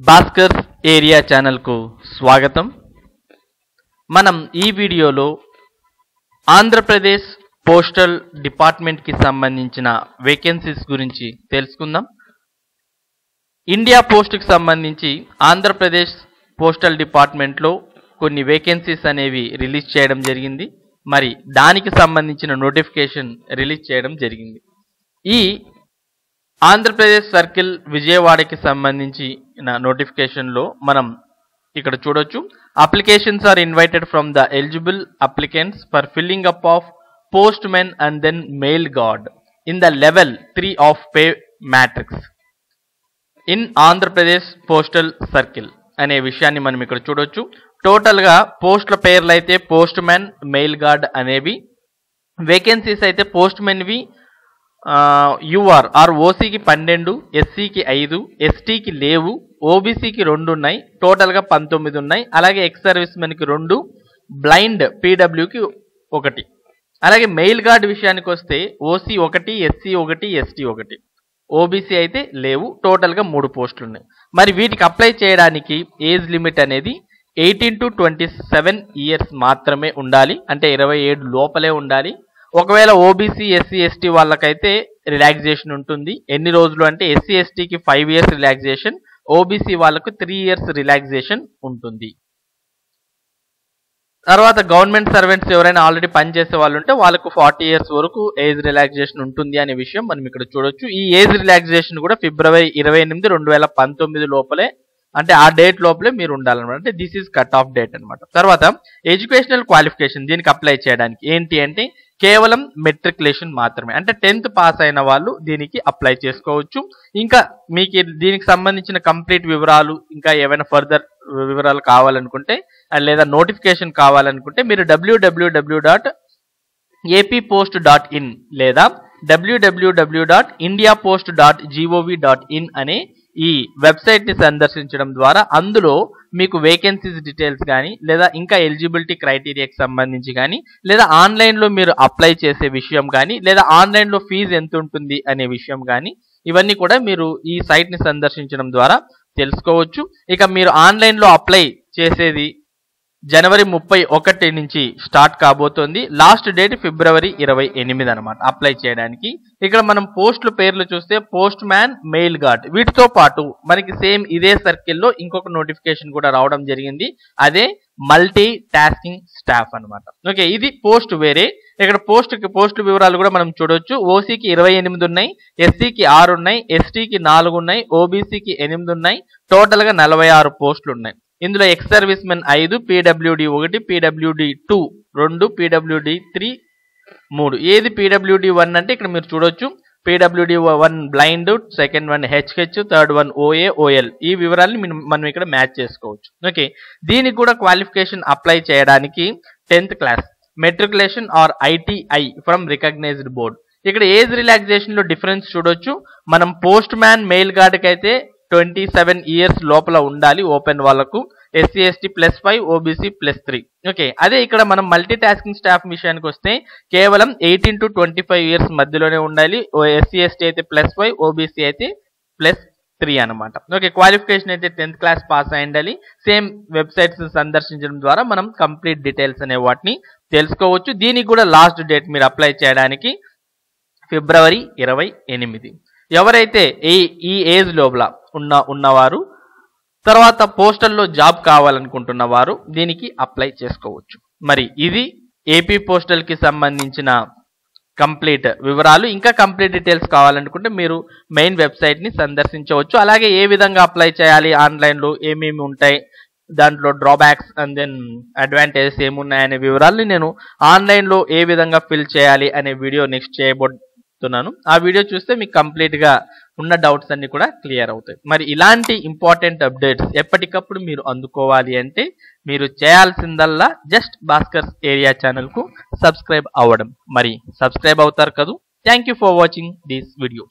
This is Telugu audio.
భాస్కర్స్ ఏరియా ఛానల్కు స్వాగతం. మనం ఈ వీడియోలో ఆంధ్రప్రదేశ్ పోస్టల్ డిపార్ట్మెంట్కి సంబంధించిన వేకెన్సీస్ గురించి తెలుసుకుందాం. ఇండియా పోస్ట్కి సంబంధించి ఆంధ్రప్రదేశ్ పోస్టల్ డిపార్ట్మెంట్లో కొన్ని వేకెన్సీస్ అనేవి రిలీజ్ చేయడం జరిగింది. మరి దానికి సంబంధించిన నోటిఫికేషన్ రిలీజ్ చేయడం జరిగింది. ఈ ఆంధ్రప్రదేశ్ సర్కిల్ విజయవాడకి సంబంధించిన నోటిఫికేషన్లో మనం ఇక్కడ చూడొచ్చు. Applications are invited from the eligible applicants for filling up of post men and then mail gourd in the level 3 of pay matrix in Andhra Pradesh postal circle అనే విషయాన్ని మనం ఇక్కడ చూడొచ్చు. టోటల్గా పోస్టుల పేర్లు అయితే పోస్ట్ మ్యాన్, మెయిల్ గార్డ్ అనేవి. వేకెన్సీస్ అయితే పోస్ట్ మెన్వి యూఆర్ ఆర్ ఓసీకి 12, ఎస్సీకి 5, ఎస్టీకి లేవు, ఓబీసీకి 2 ఉన్నాయి, టోటల్గా 19 ఉన్నాయి. అలాగే ఎక్స్ సర్వీస్ మెన్కి 2, బ్లైండ్ పీడబ్ల్యూకి 1. అలాగే మెయిల్ గార్డ్ విషయానికి వస్తే ఓసీ 1, ఎస్సీ 1, ఎస్టీ 1, ఓబీసీ అయితే లేవు. టోటల్గా 3 పోస్టులు ఉన్నాయి. మరి వీటికి అప్లై చేయడానికి ఏజ్ లిమిట్ అనేది 18 to 27 ఇయర్స్ మాత్రమే ఉండాలి, అంటే 27 లోపలే ఉండాలి. ఒకవేళ ఓబీసీ, ఎస్సీ, ఎస్టీ వాళ్ళకైతే రిలాక్సేషన్ ఉంటుంది. ఎన్ని రోజులు అంటే ఎస్సీ ఎస్టీకి 5 years రిలాక్సేషన్, ఓబీసీ వాళ్ళకు 3 years రిలాక్సేషన్ ఉంటుంది. తర్వాత గవర్నమెంట్ సర్వెంట్స్ ఎవరైనా ఆల్రెడీ పనిచేసే వాళ్ళు ఉంటే వాళ్ళకు 40 years వరకు ఏజ్ రిలాక్సేషన్ ఉంటుంది అనే విషయం మనం ఇక్కడ చూడొచ్చు. ఈ ఏజ్ రిలాక్సేషన్ కూడా ఫిబ్రవరి 28, 2019 లోపలే, అంటే ఆ డేట్ లోపలే మీరు ఉండాలన్నమాట. అంటే this is cut off date అనమాట. తర్వాత ఎడ్యుకేషనల్ క్వాలిఫికేషన్ దీనికి అప్లై చేయడానికి ఏంటి అంటే కేవలం మెట్రికులేషన్ మాత్రమే, అంటే 10th పాస్ అయిన వాళ్ళు దీనికి అప్లై చేసుకోవచ్చు. ఇంకా మీకు దీనికి సంబంధించిన కంప్లీట్ వివరాలు, ఇంకా ఏమైనా ఫర్దర్ వివరాలు కావాలనుకుంటే లేదా నోటిఫికేషన్ కావాలనుకుంటే మీరు www.appost.in లేదా www.indiapost.gov.in అనే ఈ వెబ్సైట్ని సందర్శించడం ద్వారా అందులో మీకు వేకెన్సీస్ డీటెయిల్స్ కానీ లేదా ఇంకా ఎలిజిబిలిటీ క్రైటీరియాకి సంబంధించి కానీ లేదా ఆన్లైన్లో మీరు అప్లై చేసే విషయం కానీ లేదా ఆన్లైన్లో ఫీజు ఎంత ఉంటుంది అనే విషయం కానీ ఇవన్నీ కూడా మీరు ఈ సైట్ని సందర్శించడం ద్వారా తెలుసుకోవచ్చు. ఇక మీరు ఆన్లైన్లో అప్లై చేసేది జనవరి 31 నుంచి స్టార్ట్ కాబోతోంది. లాస్ట్ డేట్ ఫిబ్రవరి 28 అనమాట అప్లై చేయడానికి. ఇక్కడ మనం పోస్టుల పేర్లు చూస్తే పోస్ట్ మ్యాన్, మెయిల్ గార్డ్, వీటితో పాటు మనకి సేమ్ ఇదే సర్కిల్లో ఇంకొక నోటిఫికేషన్ కూడా రావడం జరిగింది. అదే మల్టీ టాస్కింగ్ స్టాఫ్ అనమాట. ఓకే, ఇది పోస్ట్ వేరే. ఇక్కడ పోస్టు వివరాలు కూడా మనం చూడొచ్చు. ఓసీకి 28 ఉన్నాయి, ఎస్సీకి 6 ఉన్నాయి, ఎస్టీకి 4 ఉన్నాయి, ఓబీసీకి 8 ఉన్నాయి. టోటల్గా 46 పోస్టులు ఉన్నాయి. ఇందులో ex servicemen 5, PWD 1, PWD 2, PWD 3. ఏది పీడబ్ల్యూడి 1 అంటే ఇక్కడ మీరు చూడొచ్చు. PWD 1 blind, second one HH, third one OA, OL. ఈ వివరాలని మనం ఇక్కడ మ్యాచ్ చేసుకోవచ్చు. ఓకే, దీనికి కూడా క్వాలిఫికేషన్ అప్లై చేయడానికి 10th class, matriculation or ITI from recognised board. ఇక్కడ ఏజ్ రిలాక్సేషన్ లో డిఫరెన్స్ చూడొచ్చు. మనం పోస్ట్ మ్యాన్, మెయిల్ గార్డ్కి అయితే 27 years లోపల ఉండాలి ఓపెన్ వాళ్ళకు, ఎస్సీ ఎస్టీ +5, ఓబీసీ +3. ఓకే, అదే ఇక్కడ మనం మల్టీ టాస్కింగ్ స్టాఫ్ విషయానికి వస్తే కేవలం 18 to 25 years మధ్యలోనే ఉండాలి. ఎస్సీ ఎస్టీ అయితే +5, ఓబీసీ అయితే +3 అనమాట. ఓకే, క్వాలిఫికేషన్ అయితే 10th క్లాస్ పాస్ అయి ఉండాలి. సేమ్ వెబ్సైట్స్ సందర్శించడం ద్వారా మనం కంప్లీట్ డీటెయిల్స్ అనే వాటిని తెలుసుకోవచ్చు. దీనికి కూడా లాస్ట్ డేట్ మీరు అప్లై చేయడానికి ఫిబ్రవరి 28. ఎవరైతే ఈ ఏజ్ లోపల ఉన్నవారు తర్వాత పోస్టల్లో జాబ్ కావాలనుకుంటున్న వారు దీనికి అప్లై చేసుకోవచ్చు. మరి ఇది ఏపీ పోస్టల్కి సంబంధించిన కంప్లీట్ వివరాలు. ఇంకా కంప్లీట్ డీటెయిల్స్ కావాలనుకుంటే మీరు మెయిన్ వెబ్సైట్ని సందర్శించవచ్చు. అలాగే ఏ విధంగా అప్లై చేయాలి, ఆన్లైన్లో ఏమేమి ఉంటాయి, దాంట్లో డ్రాబ్యాక్స్ అండ్ దెన్ అడ్వాంటేజెస్ ఏమున్నాయనే వివరాలని నేను ఆన్లైన్లో ఏ విధంగా ఫిల్ చేయాలి అనే వీడియో నెక్స్ట్ చేయబోతున్నాను. ఆ వీడియో చూస్తే మీకు కంప్లీట్గా ఉన్న డౌట్స్ అన్ని కూడా క్లియర్ అవుతాయి. మరి ఇలాంటి ఇంపార్టెంట్ అప్డేట్స్ ఎప్పటికప్పుడు మీరు అందుకోవాలి అంటే మీరు చేయాల్సిందల్లా జస్ట్ భాస్కర్స్ ఏరియా ఛానల్కు సబ్స్క్రైబ్ అవ్వడం. మరి సబ్స్క్రైబ్ అవుతారు కదా. Thank you for watching this video.